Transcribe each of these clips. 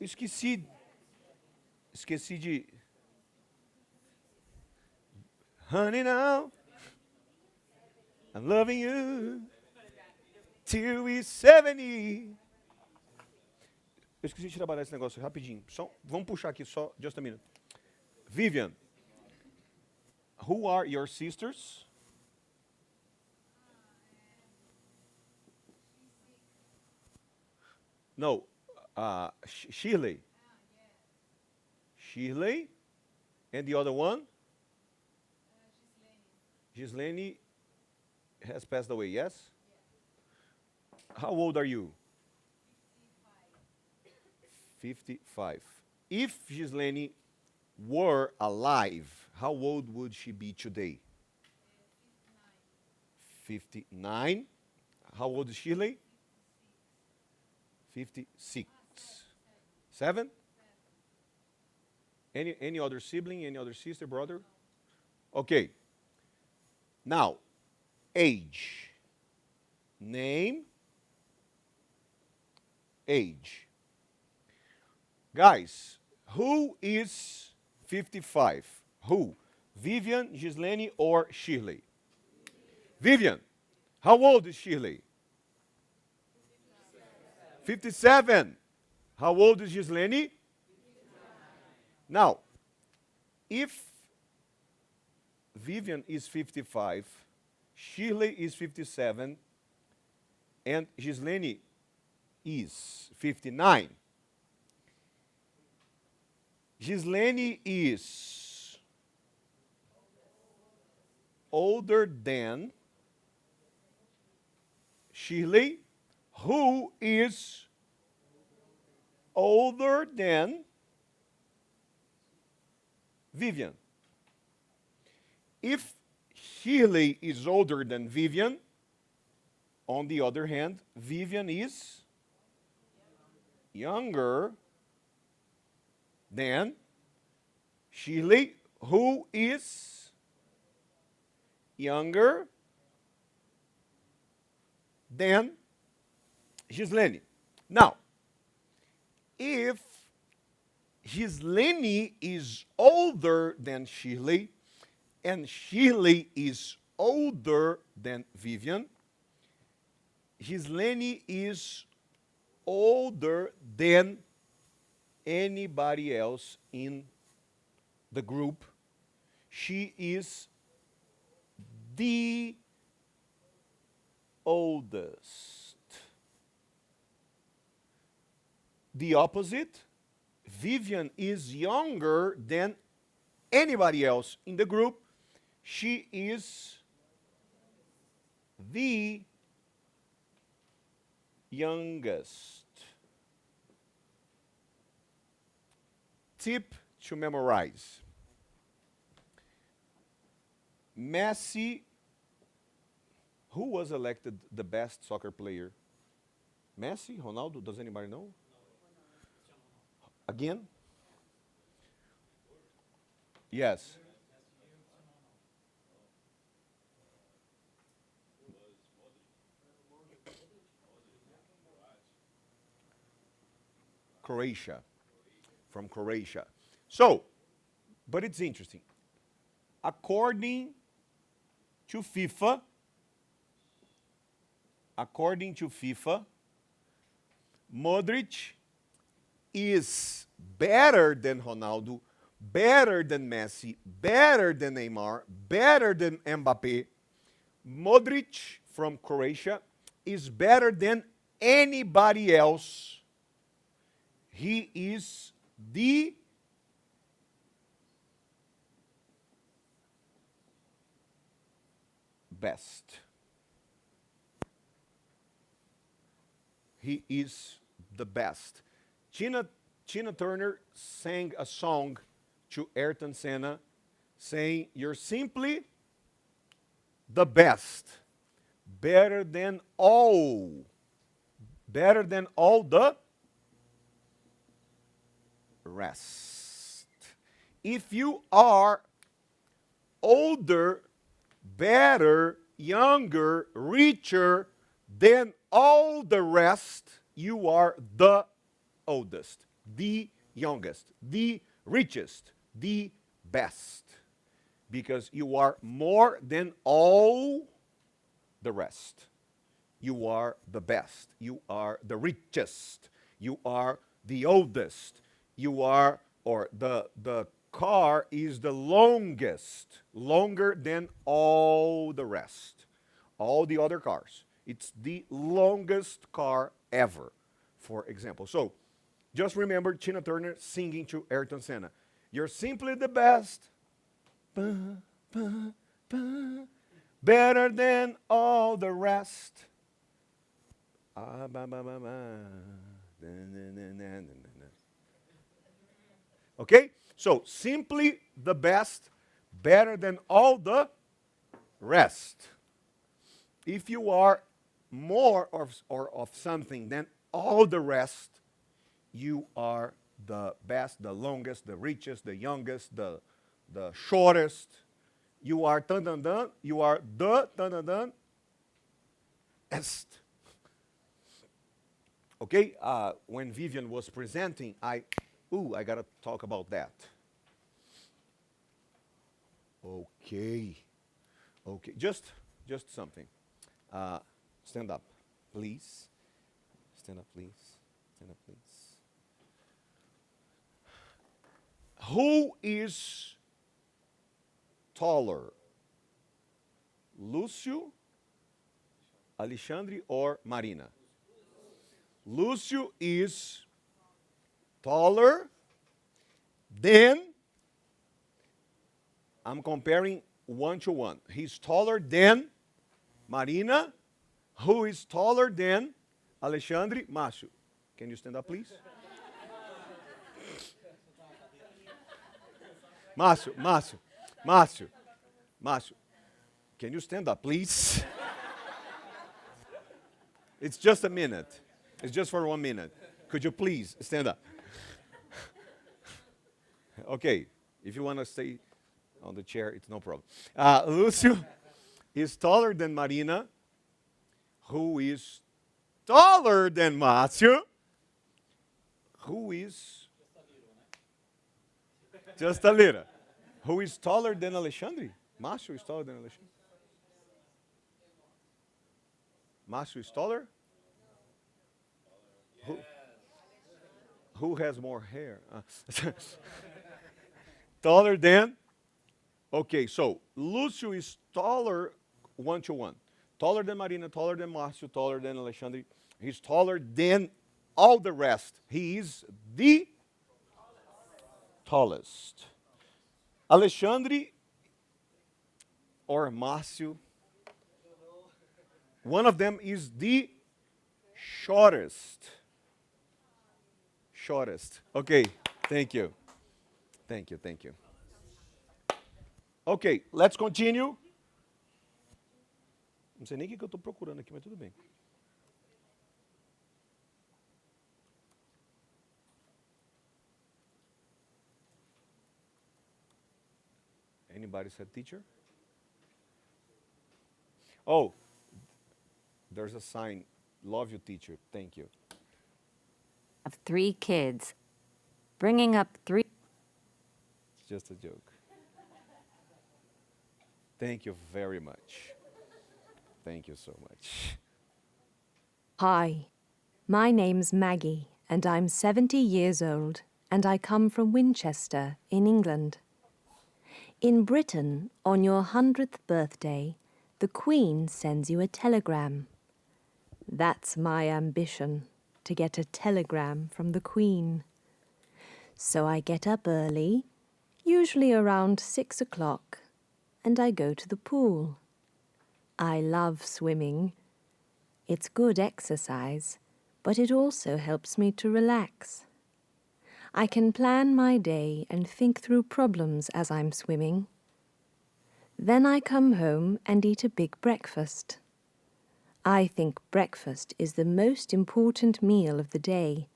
Esqueci de. Honey, now I'm loving you till we're 70. Eu esqueci de trabalhar esse negócio rapidinho. Vamos puxar aqui só, just a minute. Vivian, who are your sisters? No, Shirley. Shirley, and the other one? Gislene has passed away, yes? How old are you? 55. If Gislene were alive, how old would she be today? 59. How old is Shirley? 56. 7? Any other sibling, any other sister, brother? Okay. Now, age. Name. Age. Guys, who is 55? Who? Vivian, Gislene, or Shirley? Vivian. How old is Shirley? 57. How old is Gislene? Now, if Vivian is 55, Shirley is 57, and Gislene is 59, Gislene is older than Shirley, who is older than Vivian. If Shirley is older than Vivian, on the other hand, Vivian is younger than Shirley, who is younger than Gislene. Now, if Gislene is older than Shirley, and Shirley is older than Vivian, Gislene is older than anybody else in the group. She is the oldest. The opposite, Vivian is younger than anybody else in the group. She is the youngest. Tip to memorize. Messi, who was elected the best soccer player? Messi, Ronaldo, does anybody know? Again? Yes. Croatia. From Croatia. So, but it's interesting. According to FIFA, Modric is better than Ronaldo, better than Messi, better than Neymar, better than Mbappe. Modric from Croatia is better than anybody else. He is the best. He is the best. Tina Turner sang a song to Ayrton Senna saying, "You're simply the best. Better than all. Better than all the rest." If you are older, better, younger, richer than all the rest, you are the oldest. the youngest, the richest, the best. Because you are more than all the rest. You are the best. You are the richest. You are the oldest. You are, or the car is the longest, longer than all the rest, all the other cars. It's the longest car ever, for example. So, just remember Tina Turner singing to Ayrton Senna. You're simply the best. Ba, ba, ba, better than all the rest. Ah, ba, ba, ba, ba. Na, na, na, na, na, na. Okay? So, simply the best, better than all the rest. If you are more or of something than all the rest, you are the best, the longest, the richest, the youngest, the shortest. You are dun dun dun. You are the dun dun dun. Est. Okay? When Vivian was presenting, I gotta talk about that. Okay. Okay. Just something. Stand up, please. Stand up, please. Stand up, please. Who is taller? Lúcio, Alexandre, or Marina? Lúcio is taller than, I'm comparing 1 to 1. He's taller than Marina, who is taller than Alexandre. Márcio, can you stand up, please? Márcio, can you stand up, please? It's just a minute. It's just for 1 minute. Could you please stand up? Okay, if you want to stay on the chair, it's no problem. Lúcio is taller than Marina, who is taller than Márcio, who is just a little. Who is taller than Alexandre? Márcio is taller than Alexandre. Márcio is taller? Who has more hair? Taller than? Okay, so Lúcio is taller 1 to 1. Taller than Marina, taller than Márcio, taller than Alexandre. He's taller than all the rest. He is the tallest. Alexandre or Márcio, one of them is the shortest. Shortest. Okay, thank you. Thank you, thank you. Okay, let's continue. Não sei nem o que eu estou procurando aqui, mas tudo bem. Anybody said teacher? Oh, there's a sign. Love you, teacher. Thank you. Of 3 kids. Bringing up 3. It's just a joke. Thank you very much. Thank you so much. Hi, my name's Maggie, and I'm 70 years old, and I come from Winchester, in England. In Britain, on your 100th birthday, the Queen sends you a telegram. That's my ambition, to get a telegram from the Queen. So I get up early, usually around 6 o'clock, and I go to the pool. I love swimming. It's good exercise, but it also helps me to relax. I can plan my day and think through problems as I'm swimming. Then I come home and eat a big breakfast. I think breakfast is the most important meal of the day,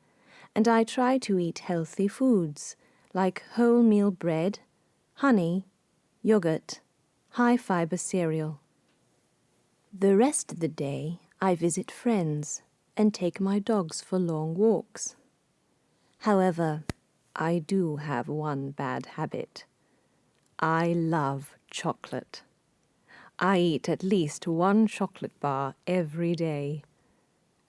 and I try to eat healthy foods like wholemeal bread, honey, yogurt, high-fiber cereal. The rest of the day, I visit friends and take my dogs for long walks. However, I do have one bad habit. I love chocolate. I eat at least one chocolate bar every day.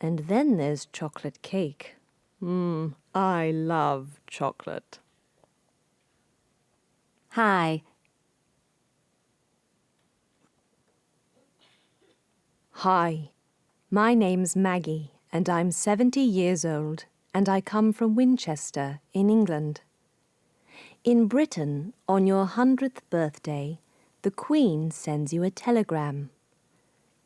And then there's chocolate cake. I love chocolate. Hi, Hi, my name's Maggie, and I'm 70 years old, and I come from Winchester, in England. In Britain, on your 100th birthday, the Queen sends you a telegram.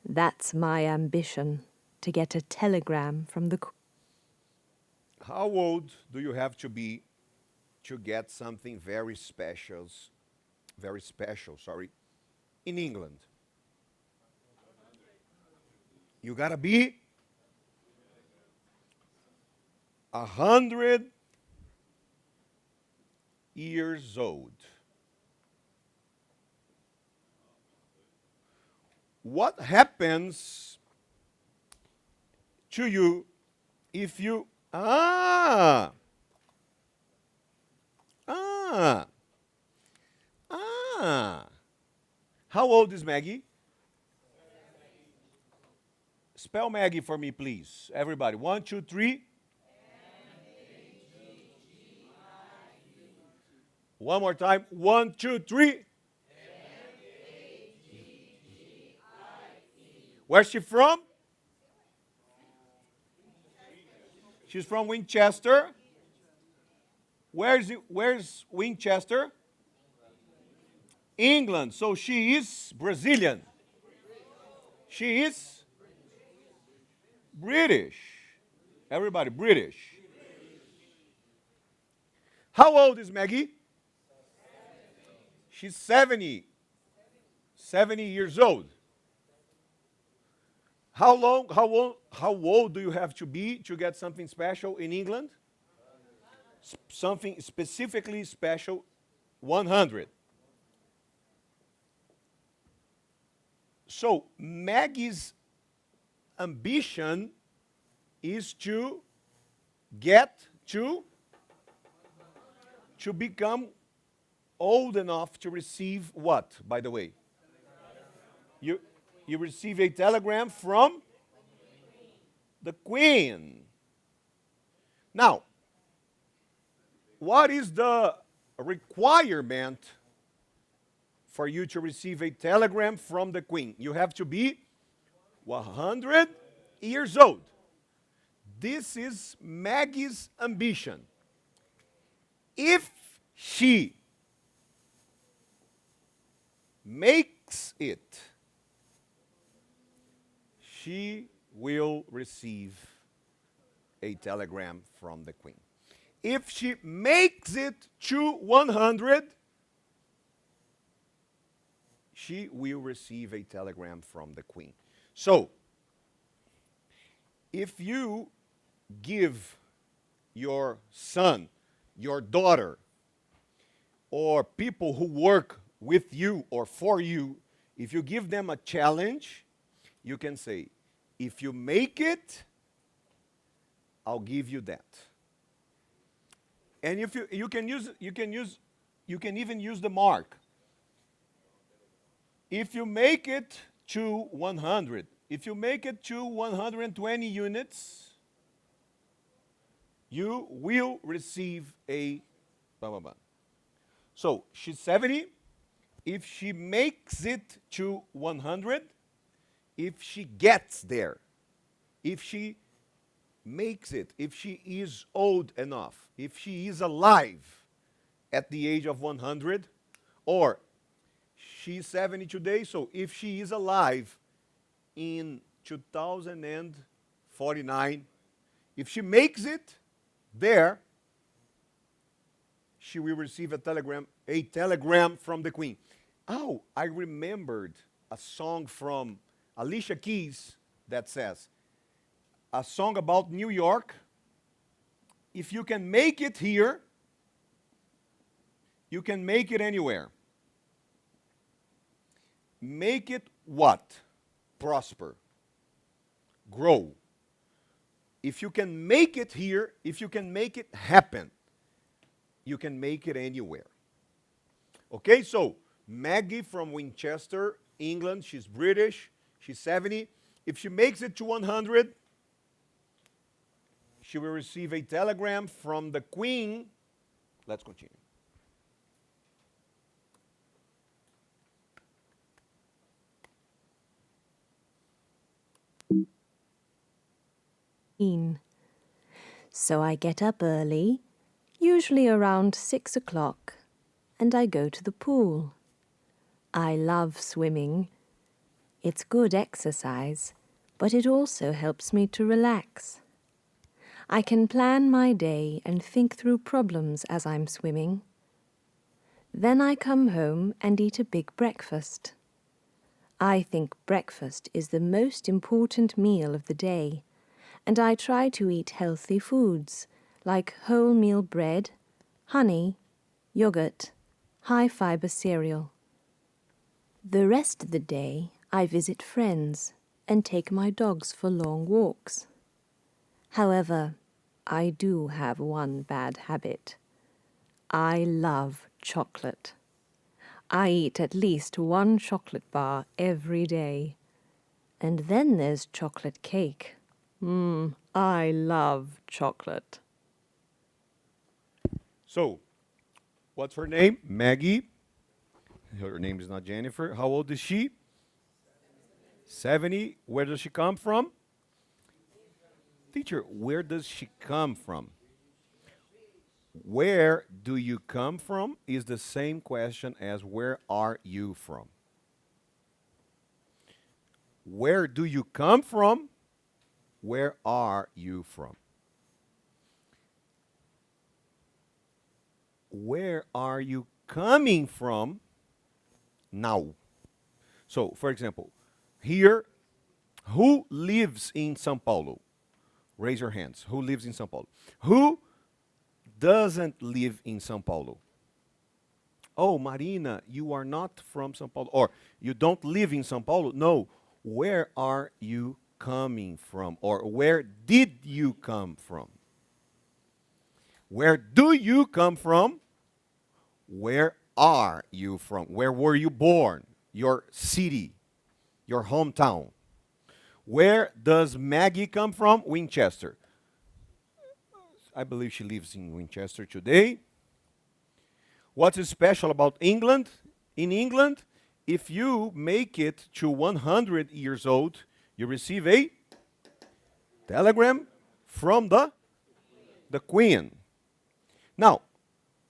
That's my ambition, to get a telegram from the Queen. How old do you have to be to get something very special, sorry, in England? You gotta be 100 years old. What happens to you if you ah ah ah? How old is Maggie? Spell Maggie for me, please. Everybody. 1, 2, 3. One more time. 1, 2, 3. Where's she from? She's from Winchester. Where's Winchester? England. So she is Brazilian. She is British. Everybody, British. How old is Maggie? She's 70 years old. How old do you have to be to get something special in England? Something specifically special, 100. So Maggie's ambition is to get to become old enough to receive what, by the way? You receive a telegram from the Queen. Now, what is the requirement for you to receive a telegram from the Queen? You have to be 100 years old. This is Maggie's ambition. If she makes it, she will receive a telegram from the Queen. If she makes it to 100, she will receive a telegram from the Queen. So, if you give your son, your daughter, or people who work with you or for you, if you give them a challenge, you can say, if you make it, I'll give you that. And if you can even use the mark. If you make it to 100, if you make it to 120 units, you will receive a blah, blah, blah. So she's 70. If she makes it to 100, if she gets there, if she makes it, if she is old enough, if she is alive at the age of 100, or she's 70 today, so if she is alive in 2049, if she makes it there, she will receive a telegram from the Queen. Oh, I remembered a song from Alicia Keys that says, a song about New York. If you can make it here, you can make it anywhere. Make it what? Prosper. Grow. if you can make it here, if you can make it happen, you can make it anywhere. Okay, so Maggie from Winchester, England, she's British, she's 70. If she makes it to 100, she will receive a telegram from the Queen. Let's continue. So I get up early, usually around 6 o'clock, and I go to the pool. I love swimming. It's good exercise, but it also helps me to relax. I can plan my day and think through problems as I'm swimming. Then I come home and eat a big breakfast. I think breakfast is the most important meal of the day, and I try to eat healthy foods like wholemeal bread, honey, yogurt, high-fiber cereal. The rest of the day I visit friends and take my dogs for long walks. However, I do have one bad habit. I love chocolate. I eat at least one chocolate bar every day. And then there's chocolate cake. I love chocolate. So, what's her name? Maggie. Her name is not Jennifer. How old is she? 70. Where does she come from? Teacher, where does she come from? Where do you come from is the same question as where are you from? Where do you come from? Where are you from? Where are you coming from now? So, for example, here, who lives in São Paulo? Raise your hands. Who lives in São Paulo? Who doesn't live in São Paulo? Oh, Marina, you are not from São Paulo. Or you don't live in São Paulo? No. Where are you coming from? Or where did you come from? Where do you come from? Where are you from? Where were you born? Your city, your hometown. Where does Maggie come from? Winchester. I believe she lives in Winchester today. What's special about England? In England, if you make it to 100 years old, you receive a telegram from the Queen. Now,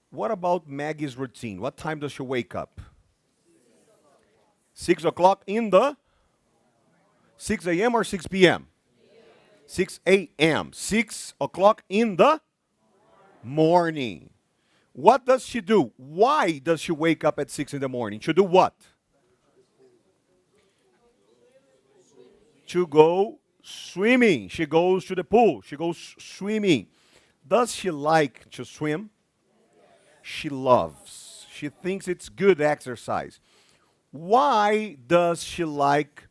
what about Maggie's routine? What time does she wake up? 6 o'clock in the 6 a.m. or 6 p.m.? 6 a.m. 6 o'clock in the morning. What does she do? Why does she wake up at 6 in the morning? To do what? To go swimming. She goes to the pool. She goes swimming. Does she like to swim? She loves. She thinks it's good exercise. Why does she like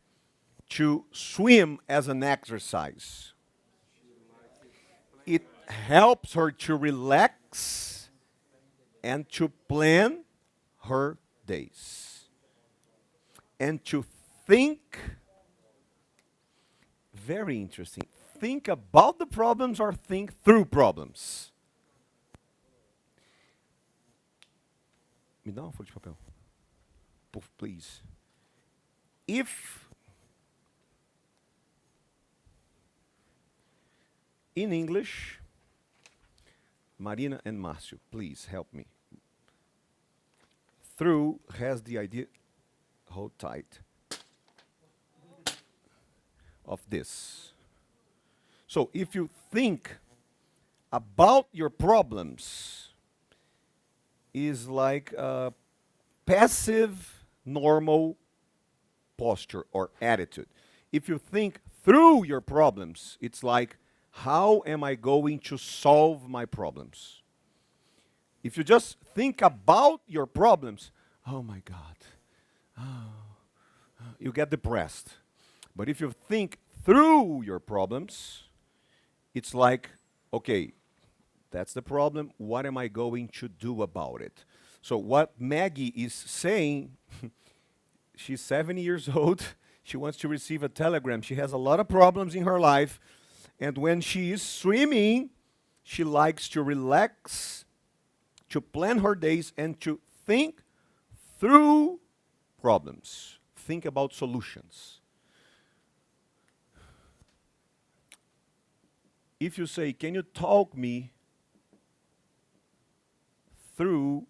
to swim as an exercise? It helps her to relax and to plan her days and to think. Very interesting. Think about the problems or think through problems. Me dá uma folha de papel. Please. If in English, Marina and Márcio, please help me. Through has the idea, hold tight, of this. So if you think about your problems, is like a passive, normal posture or attitude. If you think through your problems, it's like, how am I going to solve my problems? If you just think about your problems, oh my God, you get depressed. But if you think through your problems, It's like, okay, that's the problem. What am I going to do about it? So what Maggie is saying, she's 70 years old. She wants to receive a telegram. She has a lot of problems in her life. And when she is swimming, she likes to relax, to plan her days, and to think through problems. Think about solutions. If you say, can you talk me through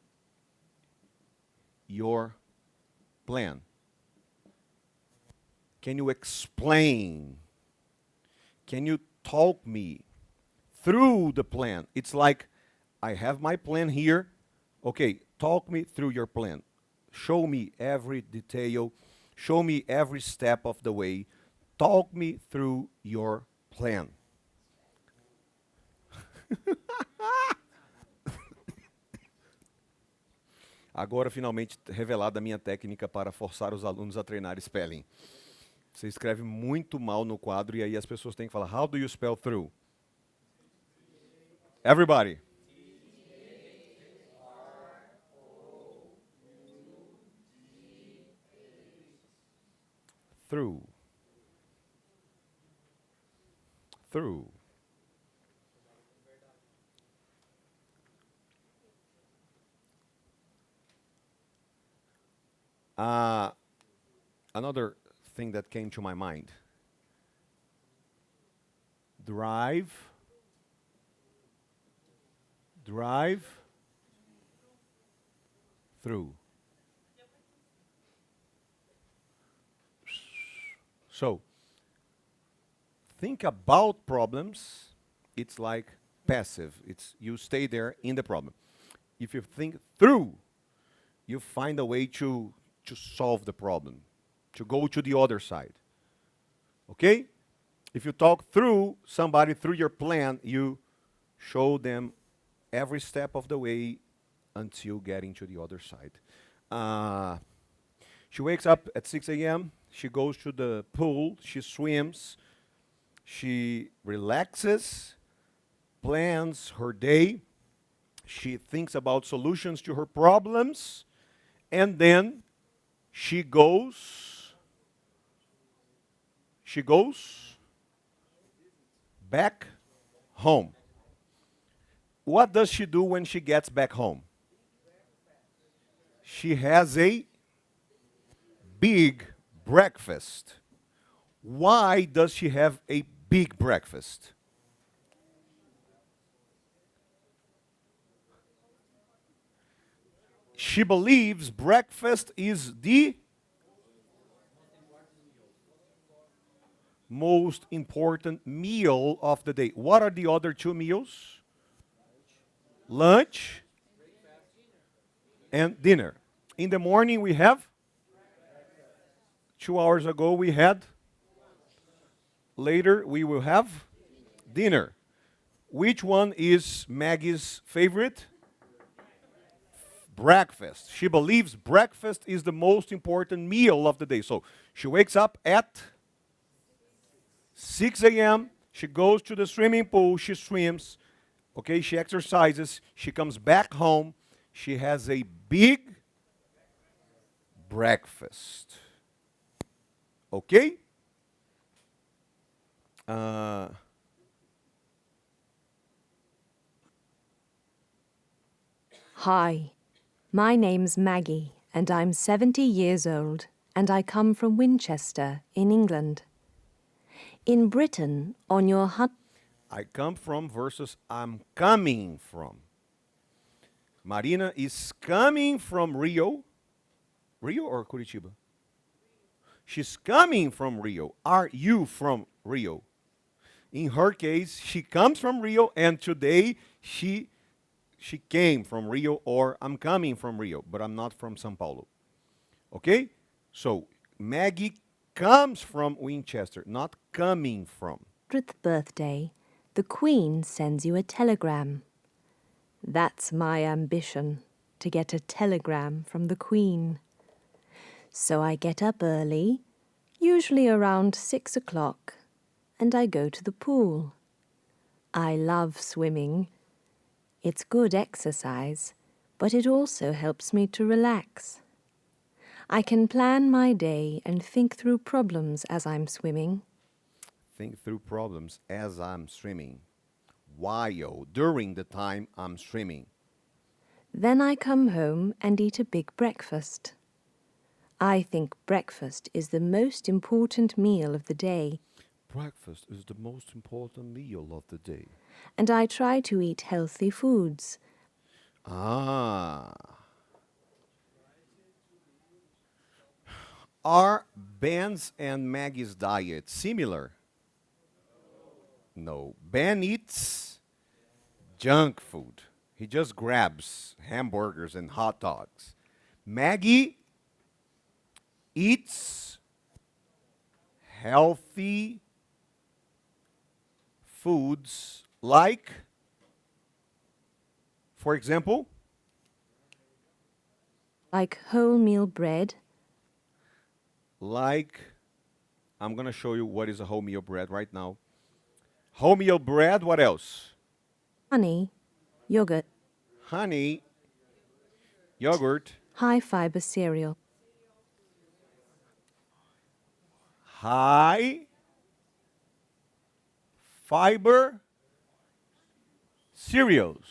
your plan? Can you explain? Can you talk me through the plan? It's like, I have my plan here. Okay, talk me through your plan. Show me every detail. Show me every step of the way. Talk me through your plan. Agora, finalmente, revelada a minha técnica para forçar os alunos a treinar spelling. Você escreve muito mal no quadro e aí as pessoas têm que falar, how do you spell through? Everybody. Through. Through. Another thing that came to my mind. Drive through. So, think about problems. It's like passive. It's you stay there in the problem. If you think through, you find a way to solve the problem, to go to the other side. Okay? If you talk through somebody through your plan, you show them every step of the way until getting to the other side. She wakes up at 6 a.m. She goes to the pool. She swims. She relaxes, plans her day. She thinks about solutions to her problems. And then she goes back home. What does she do when she gets back home? She has a big breakfast. Why does she have a big breakfast? She believes breakfast is the most important meal of the day. What are the other two meals? Lunch and dinner. In the morning we have 2 hours ago we had. Later we will have dinner. Which one is Maggie's favorite? Breakfast. She believes breakfast is the most important meal of the day. So she wakes up at 6 a.m. She goes to the swimming pool. She swims. Okay, she exercises. She comes back home. She has a big breakfast. Okay? Hi, my name's Maggie, and I'm 70 years old, and I come from Winchester, in England. In Britain, on your I come from versus I'm coming from. Marina is coming from Rio. Rio or Curitiba? She's coming from Rio. Are you from Rio? In her case, she comes from Rio, and today she came from Rio, or I'm coming from Rio, but I'm not from São Paulo. Okay? So Maggie comes from Winchester, not coming from. 100th birthday, the Queen sends you a telegram. That's my ambition, to get a telegram from the Queen. So I get up early, usually around 6 o'clock, and I go to the pool. I love swimming. It's good exercise, but it also helps me to relax. I can plan my day and think through problems as I'm swimming. Think through problems as I'm swimming. While, during the time I'm swimming. Then I come home and eat a big breakfast. I think breakfast is the most important meal of the day, Breakfast is the most important meal of the day. and I try to eat healthy foods. Ah. Are Ben's and Maggie's diet similar? No. Ben eats junk food. He just grabs hamburgers and hot dogs. Maggie eats healthy foods like, for example, Like wholemeal bread, like, I'm going to show you what is a wholemeal bread right now. Wholemeal bread, what else? honey, yogurt, Honey, yogurt, high fiber cereal, high fiber cereals.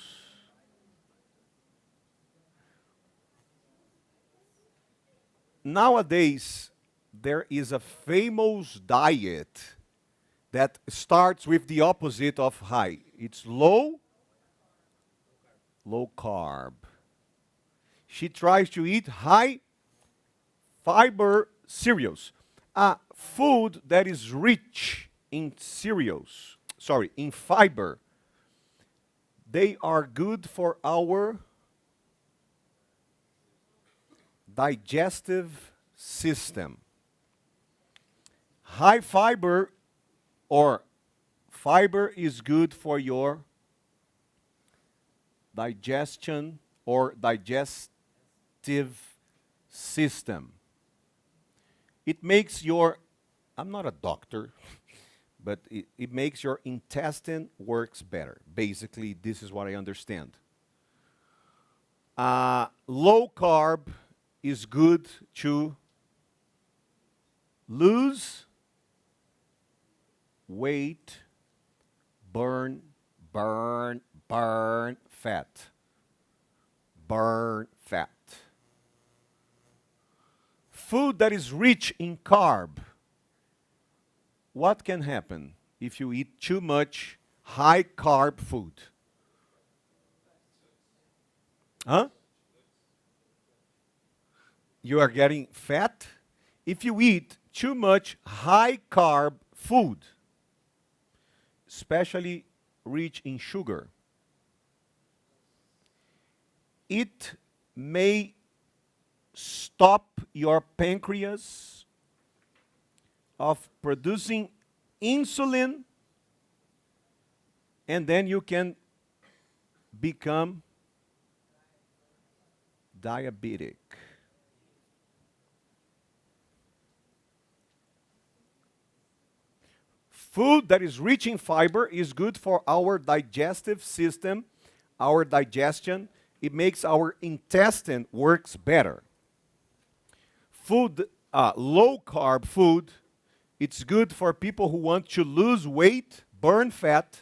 Nowadays, there is a famous diet that starts with the opposite of high. It's low carb. She tries to eat high fiber cereals. Food that is rich in cereals, in fiber. They are good for our digestive system. High fiber or fiber is good for your digestion or digestive system. It makes your, I'm not a doctor, but it makes your intestine works better. Basically, this is what I understand. Low carb is good to lose weight, burn fat. Burn fat. Food that is rich in carb. What can happen if you eat too much high carb food? Huh? You are getting fat? If you eat too much high carb food, especially rich in sugar, it may stop your pancreas of producing insulin, and then you can become diabetic. Food that is rich in fiber is good for our digestive system, our digestion. It makes our intestine works better. Food, low carb food, it's good for people who want to lose weight, burn fat,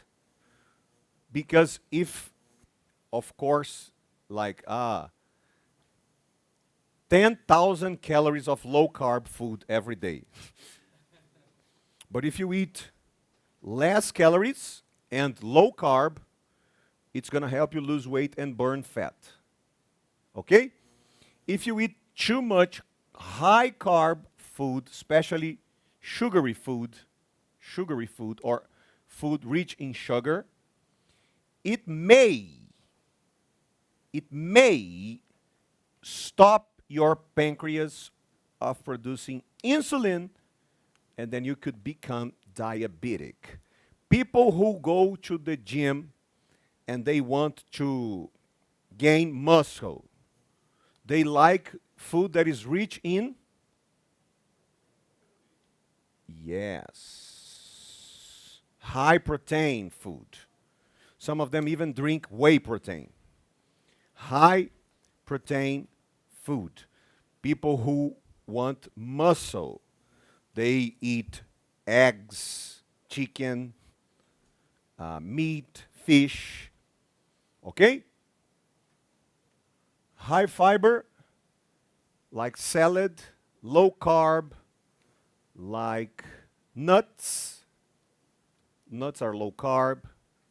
because if, of course, like 10,000 calories of low carb food every day. But if you eat less calories and low carb, it's going to help you lose weight and burn fat. Okay? If you eat too much high carb food, especially sugary food or food rich in sugar, it may stop your pancreas of producing insulin, and then you could become diabetic. People who go to the gym and they want to gain muscle, they like food that is rich in, yes, high protein food. Some of them even drink whey protein. High protein food. People who want muscle, they eat eggs, chicken, meat, fish. Okay? High fiber, like salad, low carb, like nuts. Nuts are low carb,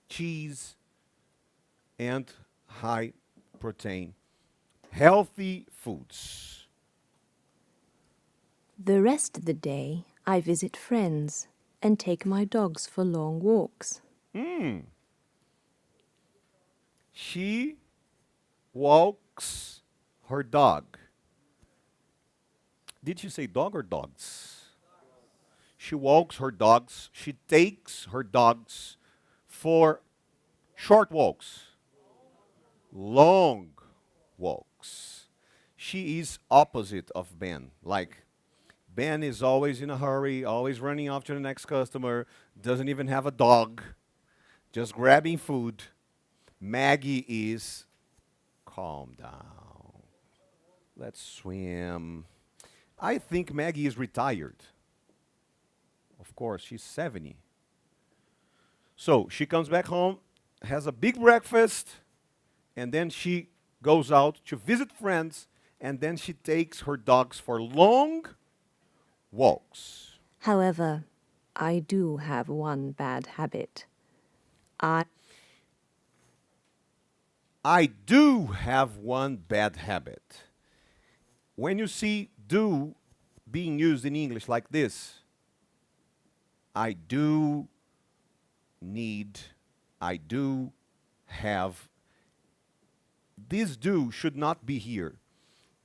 cheese, and high protein. Healthy foods. The rest of the day, I visit friends and take my dogs for long walks. She walks her dog. Did she say dog or dogs? She walks her dogs. She takes her dogs for short walks, long walks. She is opposite of Ben. Like, Ben is always in a hurry, always running after the next customer, doesn't even have a dog, just grabbing food. Maggie is calm down. Let's swim. I think Maggie is retired. Of course, she's 70. So she comes back home, has a big breakfast, and then she goes out to visit friends, and then she takes her dogs for long walks. However, I do have one bad habit. I do have one bad habit. When you see do being used in English like this, I do need, I do have, this do should not be here.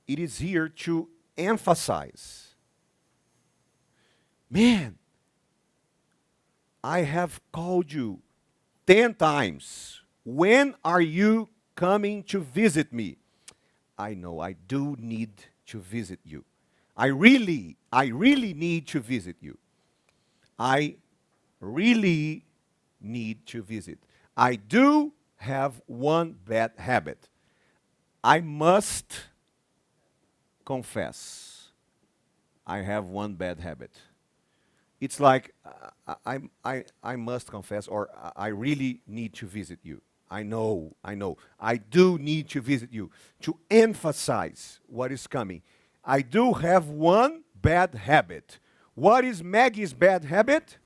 It is here to emphasize. Man, I have called you 10 times. When are you coming to visit me? I know, I do need to visit you. I really need to visit you. I really need to visit. I do have one bad habit. I must confess. I have one bad habit. It's like I must confess, or I really need to visit you. I know. I do need to visit you to emphasize what is coming. I do have one bad habit. What is Maggie's bad habit?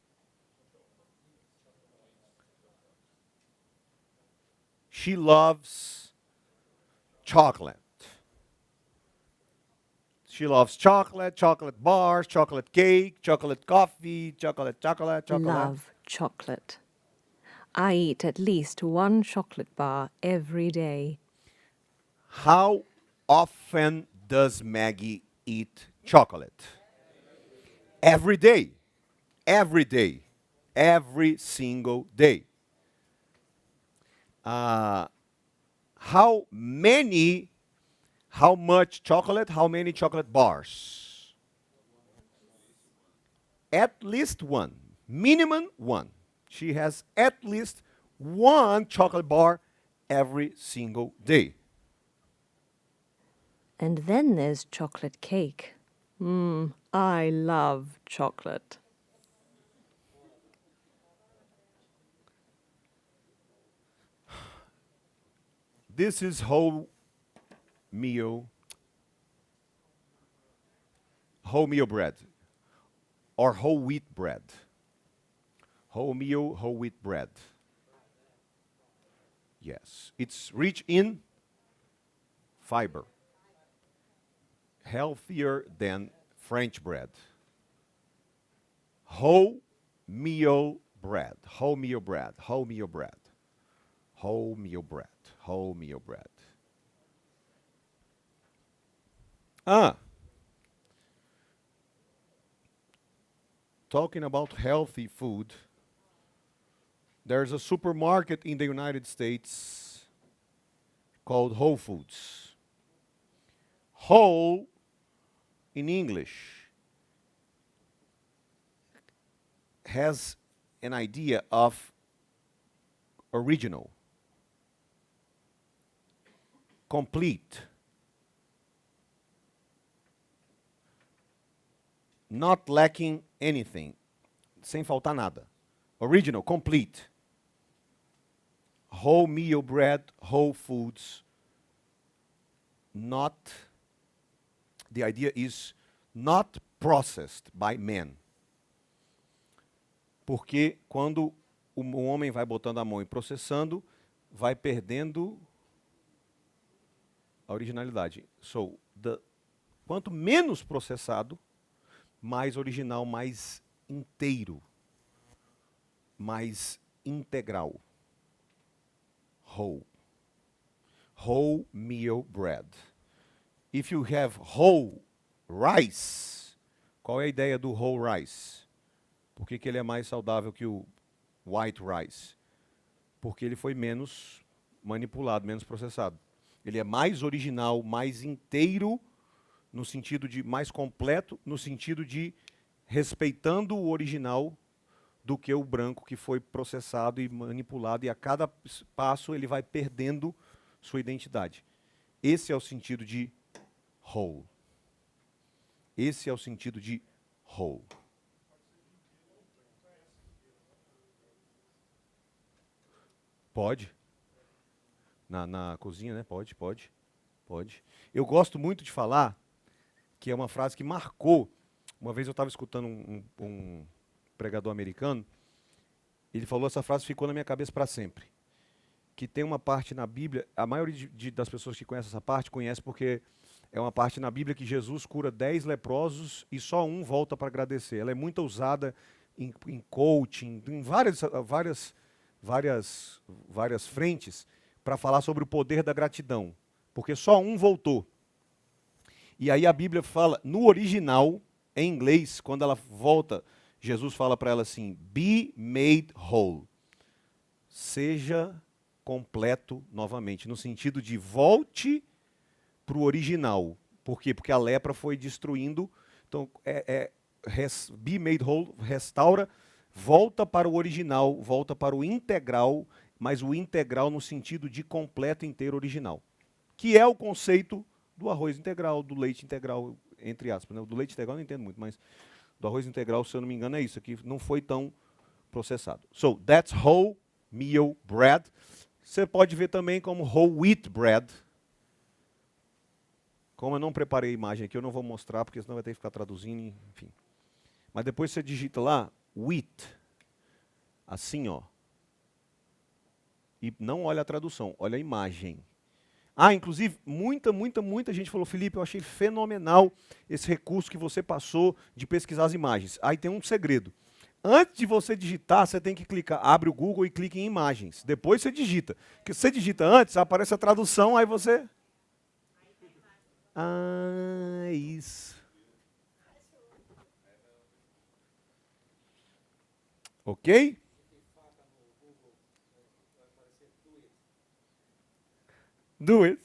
She loves chocolate. She loves chocolate, chocolate bars, chocolate cake, chocolate coffee, chocolate. love chocolate. I eat at least one chocolate bar every day. How often does Maggie eat chocolate? Every day. Every day. Every single day. How much chocolate? How many chocolate bars? At least one. Minimum one. She has at least one chocolate bar every single day. And then there's chocolate cake. I love chocolate. This is wholemeal bread or whole wheat bread. Wholemeal, whole wheat bread. Yes, it's rich in fiber. Healthier than French bread. Wholemeal bread. Wholemeal bread. Wholemeal bread. Wholemeal bread. Wholemeal bread. Talking about healthy food, there's a supermarket in the United States called Whole Foods. Whole, in English, has an idea of original, complete, not lacking anything, sem faltar nada. Original, complete. Whole meal bread, whole foods. Not, the idea is not processed by men. Porque quando o homem vai botando a mão e processando, vai perdendo a originalidade. So, quanto menos processado, mais original, mais inteiro, mais integral. Whole. Whole meal bread. If you have whole rice, qual é a ideia do whole rice? Por que ele é mais saudável que o white rice? Porque ele foi menos manipulado, menos processado. Ele é mais original, mais inteiro, no sentido de mais completo, no sentido de respeitando o original do que o branco que foi processado e manipulado, e a cada passo ele vai perdendo sua identidade. Esse é o sentido de whole. Esse é o sentido de whole. Pode. Na cozinha, né? Pode. Eu gosto muito de falar, que é uma frase que marcou. Uma vez eu estava escutando um pregador americano, ele falou essa frase, ficou na minha cabeça para sempre. Que tem uma parte na Bíblia, a maioria das pessoas que conhecem essa parte, conhece porque é uma parte na Bíblia que Jesus cura 10 leprosos e só um volta para agradecer. Ela é muito usada em coaching, em várias frentes, para falar sobre o poder da gratidão. Porque só um voltou. E aí a Bíblia fala, no original, em inglês, quando ela volta, Jesus fala para ela assim, be made whole. Seja completo novamente, no sentido de volte para o original. Por quê? Porque a lepra foi destruindo. Então, be made whole, restaura, volta para o original, volta para o integral, mas o integral no sentido de completo, inteiro, original. Que é o conceito do arroz integral, do leite integral, entre aspas. Né? Do leite integral eu não entendo muito, mas do arroz integral, se eu não me engano, é isso aqui. Não foi tão processado. So, that's whole meal bread. Você pode ver também como whole wheat bread. Como eu não preparei a imagem aqui, eu não vou mostrar, porque senão vai ter que ficar traduzindo, enfim. Mas depois você digita lá, wheat. Assim, ó. E não olha a tradução, olha a imagem. Ah, inclusive, muita gente falou, Felipe, eu achei fenomenal esse recurso que você passou de pesquisar as imagens. Aí tem um segredo. Antes de você digitar, você tem que clicar, abre o Google e clica em imagens. Depois você digita. Porque se você digita antes, aparece a tradução, aí você... Ah, isso. Ok? Do it.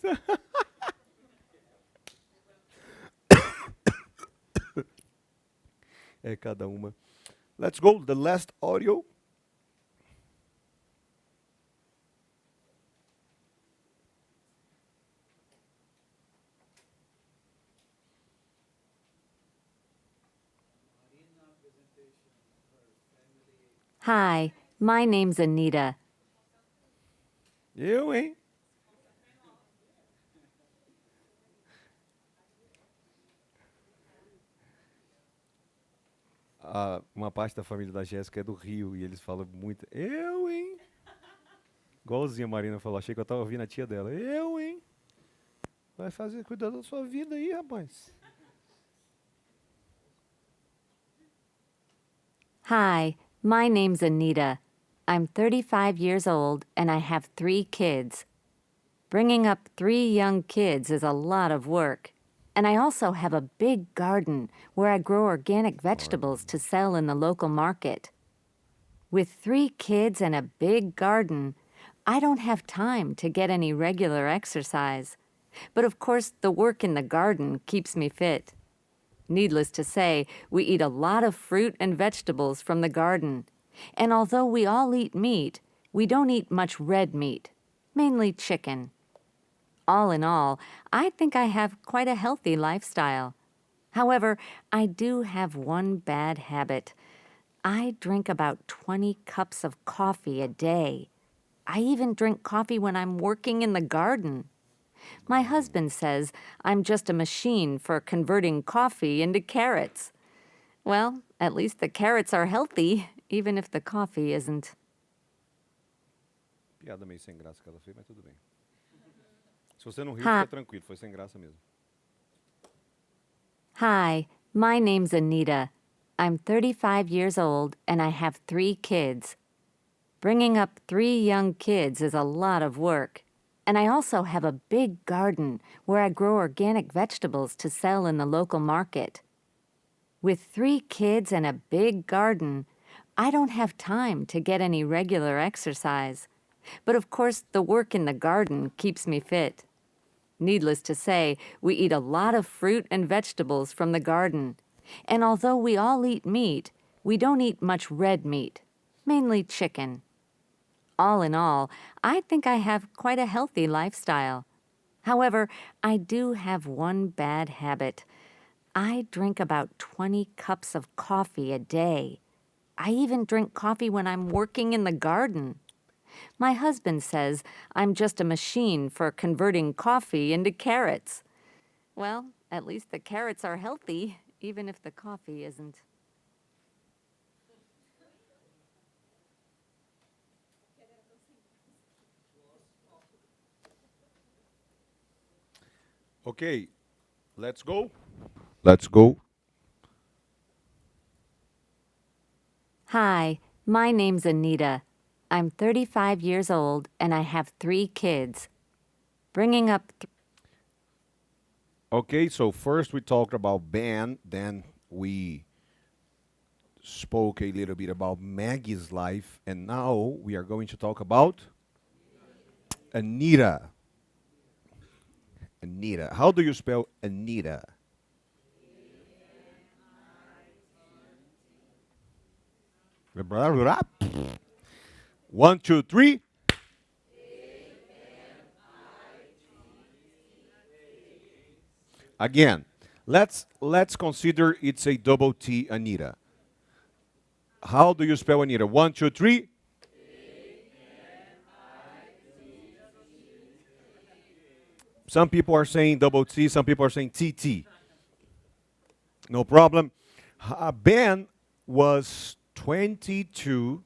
É cada uma. Let's go, the last audio. Hi, my name's Anita. Eu, hein? Uma parte da família da Jéssica é do Rio e eles falam muito. Eu, hein? Igualzinho a Marina falou. Achei que eu tava ouvindo a tia dela. Eu, hein? Vai fazer, cuidar da sua vida aí, rapaz. Hi, my name's Anita. I'm 35 years old and I have 3 kids. Bringing up 3 young kids is a lot of work. And I also have a big garden where I grow organic vegetables to sell in the local market. With 3 kids and a big garden, I don't have time to get any regular exercise. But of course, the work in the garden keeps me fit. Needless to say, we eat a lot of fruit and vegetables from the garden. And although we all eat meat, we don't eat much red meat, mainly chicken. All in all, I think I have quite a healthy lifestyle. However, I do have one bad habit. I drink about 20 cups of coffee a day. I even drink coffee when I'm working in the garden. My husband says I'm just a machine for converting coffee into carrots. Well, at least the carrots are healthy, even if the coffee isn't. Piada meio sem graça que ela fez, mas tudo bem. Se você não riu, Ha. fica tranquilo, foi sem graça mesmo. Hi, my name's Anita. I'm 35 years old and I have 3 kids. Bringing up 3 young kids is a lot of work. And I also have a big garden where I grow organic vegetables to sell in the local market. With 3 kids and a big garden, I don't have time to get any regular exercise. But of course, the work in the garden keeps me fit. Needless to say, we eat a lot of fruit and vegetables from the garden. And although we all eat meat, we don't eat much red meat, mainly chicken. All in all, I think I have quite a healthy lifestyle. However, I do have one bad habit. I drink about 20 cups of coffee a day. I even drink coffee when I'm working in the garden. My husband says I'm just a machine for converting coffee into carrots. Well, at least the carrots are healthy, even if the coffee isn't. Ok, let's go. Let's go. Hi, my name's Anita. I'm 35 years old and I have 3 kids. Bringing up Okay, so first we talked about Ben, then we spoke a little bit about Maggie's life, and now we are going to talk about Anita. Anita. How do you spell Anita? Blah, blah, blah. 1, 2, 3. Again, let's consider it's a double T Anita. How do you spell Anita? 1, 2, 3. Some people are saying double T, some people are saying TT. No problem. Ben was 22.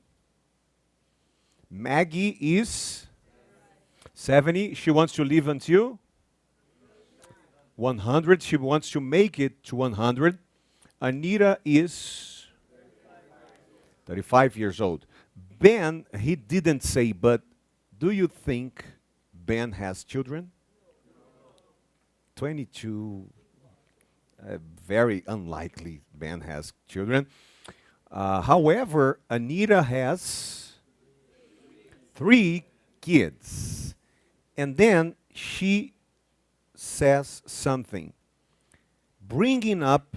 Maggie is 70. She wants to live until 100. She wants to make it to 100. Anita is 35 years old. Ben, he didn't say, but do you think Ben has children? 22, very unlikely Ben has children. However, Anita has 3 kids. And then she says something. Bringing up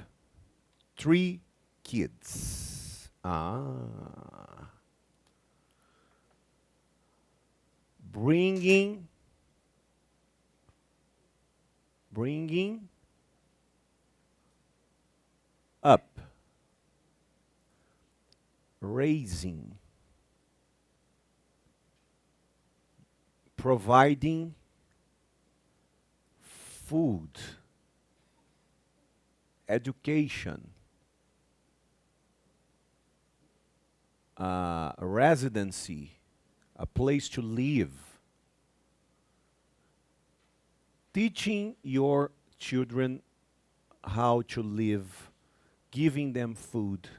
3 kids. Bringing up, raising, providing food, education, residency, a place to live, teaching your children how to live, giving them food,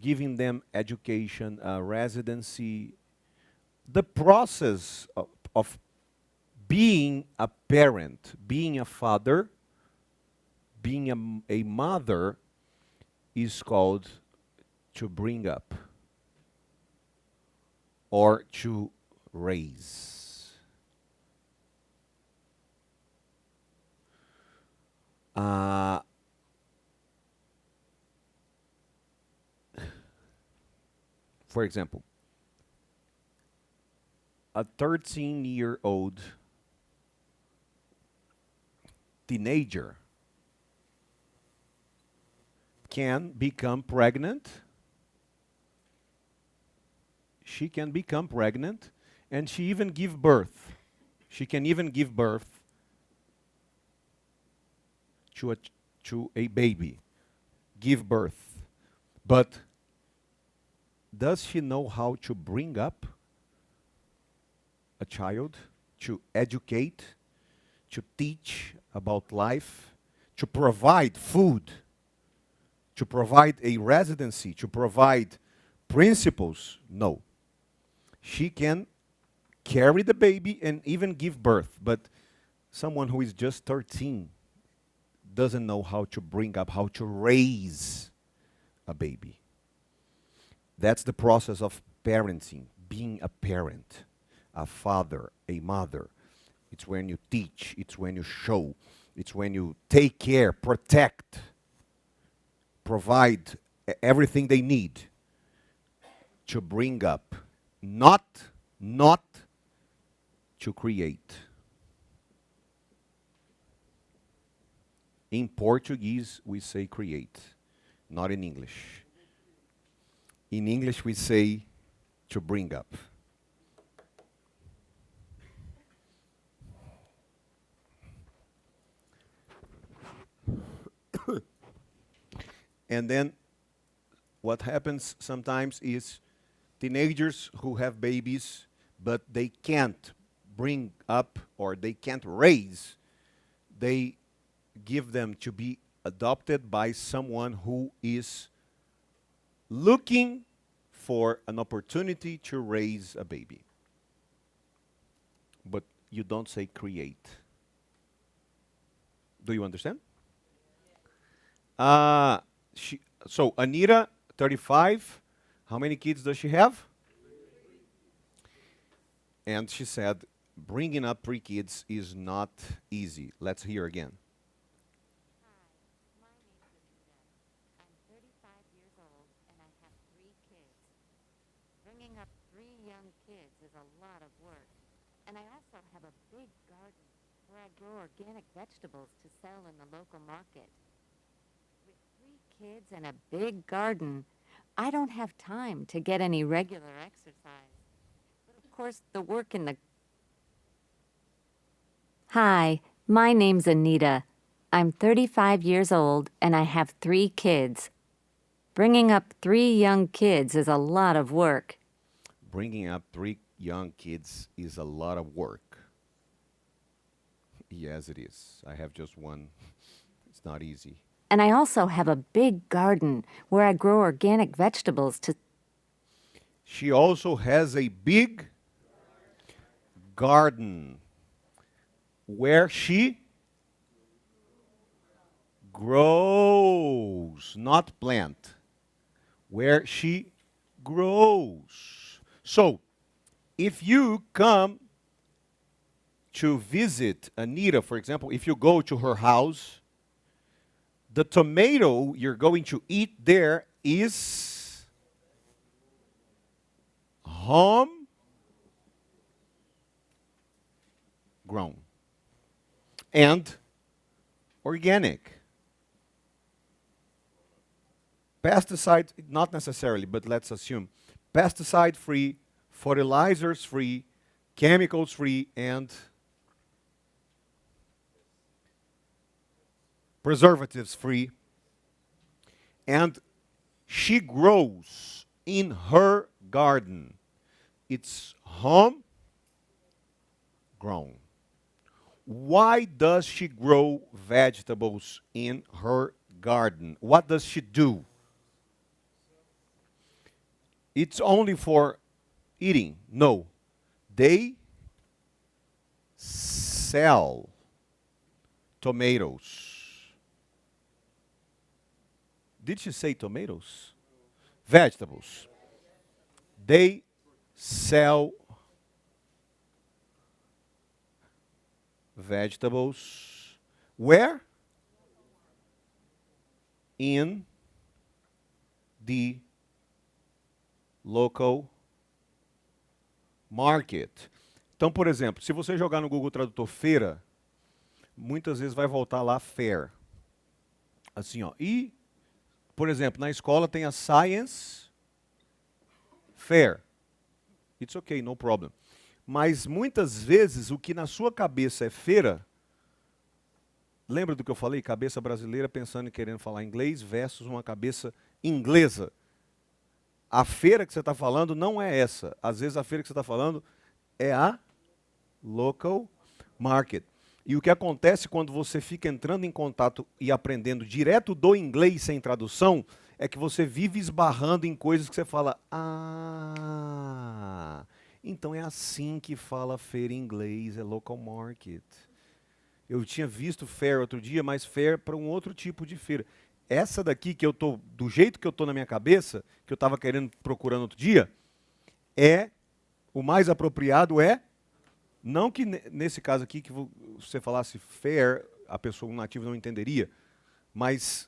giving them education, residency, the process of being a parent, being a father, being a mother is called to bring up or to raise. For example, a 13-year-old teenager can become pregnant. She can become pregnant, and she even give birth. She can even give birth to a baby. Give birth. But does she know how to bring up a child, to educate, to teach about life, to provide food, to provide a residency, to provide principles? No. She can carry the baby and even give birth, but someone who is just 13 doesn't know how to bring up, how to raise a baby. That's the process of parenting, being a parent, a father, a mother. It's when you teach, it's when you show, it's when you take care, protect, provide everything they need to bring up, not to create. In Portuguese, we say create, not in English. In English, we say to bring up. And then what happens sometimes is teenagers who have babies, but they can't bring up or they can't raise, they give them to be adopted by someone who is looking for an opportunity to raise a baby. But you don't say create. Do you understand? So Anita, 35, how many kids does she have? And she said, bringing up 3 kids is not easy. Let's hear again. Hi, my name's Anita. I'm 35 years old and I have 3 kids. Bringing up 3 young kids is a lot of work. And I also have a big garden where I grow organic vegetables to sell in the local market. With 3 kids and a big garden, I don't have time to get any regular exercise. But of course, the work in the... Hi, my name's Anita. I'm 35 years old and I have 3 kids. Bringing up 3 young kids is a lot of work. Bringing up 3 young kids is a lot of work. Yes, it is. I have just one. It's not easy. And I also have a big garden where I grow organic vegetables to... She also has a big garden where she grows, not plant, where she grows. So, if you come to visit Anita, for example, if you go to her house, the tomato you're going to eat there is home grown and organic. Pesticide, not necessarily, but let's assume pesticide free, fertilizers free, chemicals free, and preservatives free. And she grows in her garden. It's home grown. Why does she grow vegetables in her garden? What does she do? It's only for eating? No. They sell tomatoes. Did she say tomatoes? Vegetables. They sell vegetables. Where? In the local market. Então, por exemplo, se você jogar no Google Tradutor feira, muitas vezes vai voltar lá fair. Assim, ó. E, por exemplo, na escola tem a Science Fair. It's okay, no problem. Mas muitas vezes o que na sua cabeça é feira, lembra do que eu falei? Cabeça brasileira pensando e querendo falar inglês versus uma cabeça inglesa. A feira que você está falando não é essa. Às vezes a feira que você está falando é a local market. E o que acontece quando você fica entrando em contato e aprendendo direto do inglês sem tradução, é que você vive esbarrando em coisas que você fala, ah, então é assim que fala feira em inglês, é local market. Eu tinha visto fair outro dia, mas fair para um outro tipo de feira. Essa daqui que eu tô, do jeito que eu tô na minha cabeça, que eu estava querendo procurando outro dia, é o mais apropriado é não que nesse caso aqui que você falasse fair, a pessoa nativa não entenderia, mas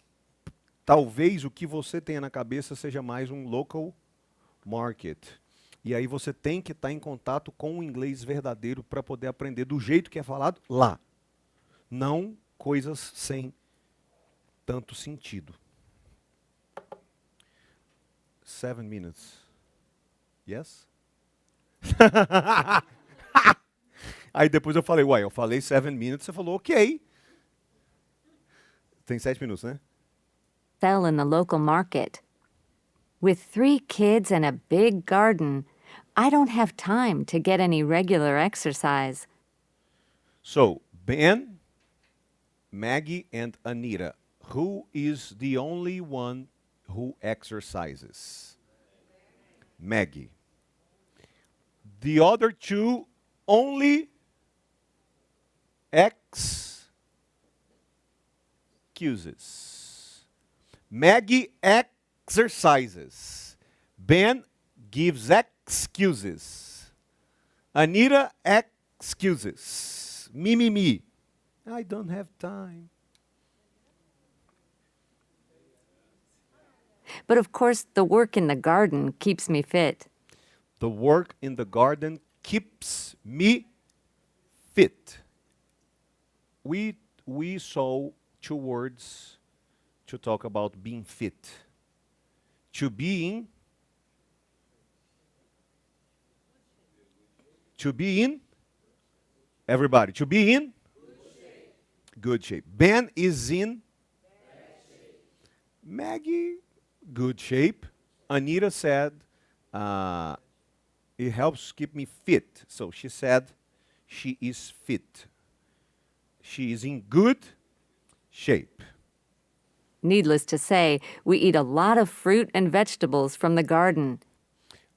talvez o que você tenha na cabeça seja mais um local market. E aí você tem que estar em contato com o inglês verdadeiro para poder aprender do jeito que é falado lá. Não coisas sem tanto sentido. 7 minutes. Yes? Aí depois eu falei, uai, eu falei 7 minutes, você falou, ok. Tem 7 minutos, né? Sell in the local market. With 3 kids and a big garden, I don't have time to get any regular exercise. So, Ben, Maggie, and Anita. Who is the only one who exercises? Maggie. The other two only excuses. Maggie exercises. Ben gives excuses. Anita excuses. Me. I don't have time. But of course, the work in the garden keeps me fit. The work in the garden keeps me fit. We saw 2 words to talk about being fit. To be in, everybody, to be in good shape. Ben is in Maggie, good shape. Anita said, it helps keep me fit. So she said she is fit. She is in good shape. Needless to say, we eat a lot of fruit and vegetables from the garden.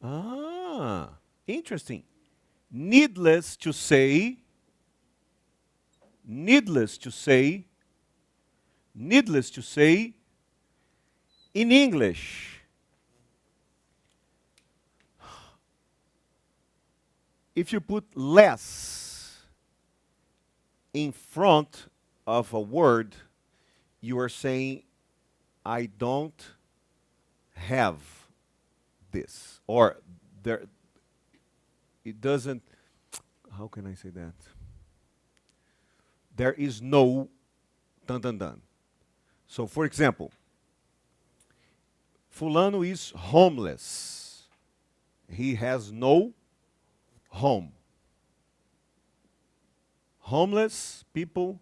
Ah, interesting. Needless to say, in English, if you put less in front of a word, you are saying, I don't have this. Or there, it doesn't, how can I say that? There is no dun. So, for example, Fulano is homeless. He has no home. Homeless people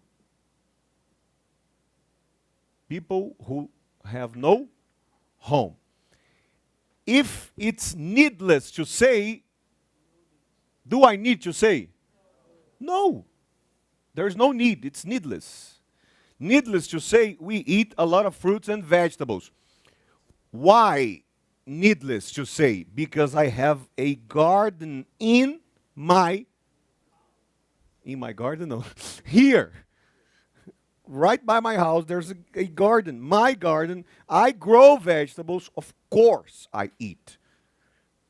who have no home. If it's needless to say, do I need to say? No. There's no need. It's needless. Needless to say, we eat a lot of fruits and vegetables. Why needless to say? Because I have a garden in my garden? No. Here. Right by my house, there's a garden. My garden. I grow vegetables. Of course I eat.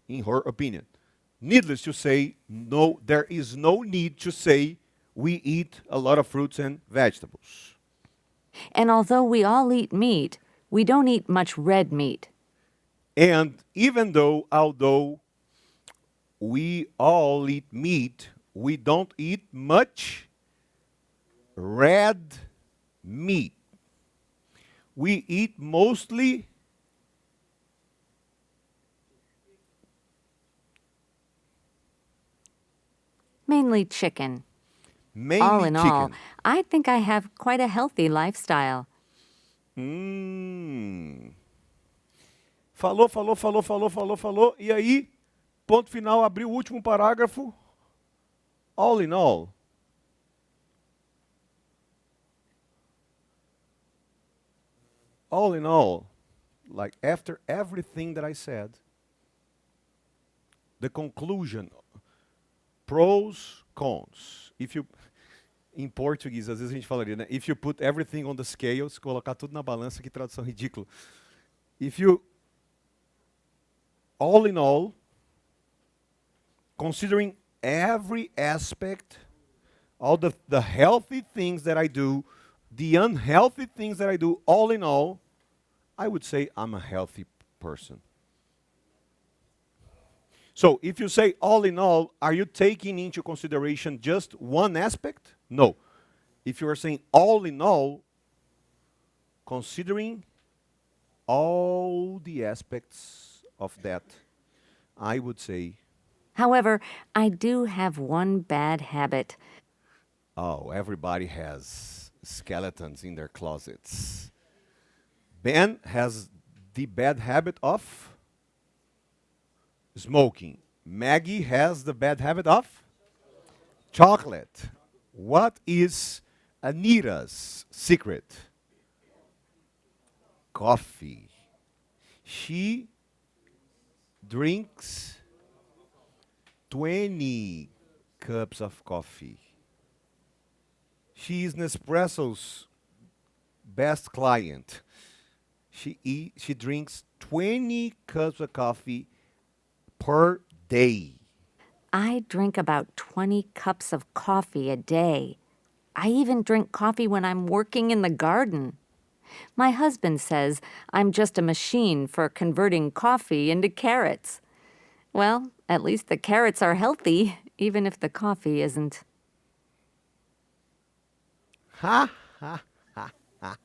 In her opinion. Needless to say, no, there is no need to say we eat a lot of fruits and vegetables. And although we all eat meat, we don't eat much red meat. And although we all eat meat, We don't eat much red meat. We eat mostly Mainly chicken. mainly All in all, chicken. I think I have quite a healthy lifestyle. Falou, falou, falou, falou, falou, falou. E aí, ponto final, abriu o último parágrafo. All in all. All in all, like after everything that I said, the conclusion, pros, cons. If you, em português, às vezes a gente falaria, né? If you put everything on the scales, colocar tudo na balança, que tradução ridícula. If you, all in all, considering every aspect, all the healthy things that I do, the unhealthy things that I do, all in all, I would say I'm a healthy person. So if you say all in all, are you taking into consideration just one aspect? No. If you are saying all in all, considering all the aspects of that, I would say, However, I do have one bad habit. oh, everybody has skeletons in their closets. Ben has the bad habit of smoking. Maggie has the bad habit of chocolate. What is Anita's secret? Coffee. She drinks 20 cups of coffee. She is Nespresso's best client. She drinks 20 cups of coffee per day. I drink about 20 cups of coffee a day. I even drink coffee when I'm working in the garden. My husband says I'm just a machine for converting coffee into carrots. Well, at least the carrots are healthy, even if the coffee isn't. Ha ha ha ha.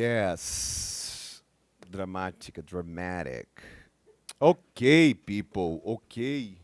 Yes. Dramatic. Okay, people. Okay.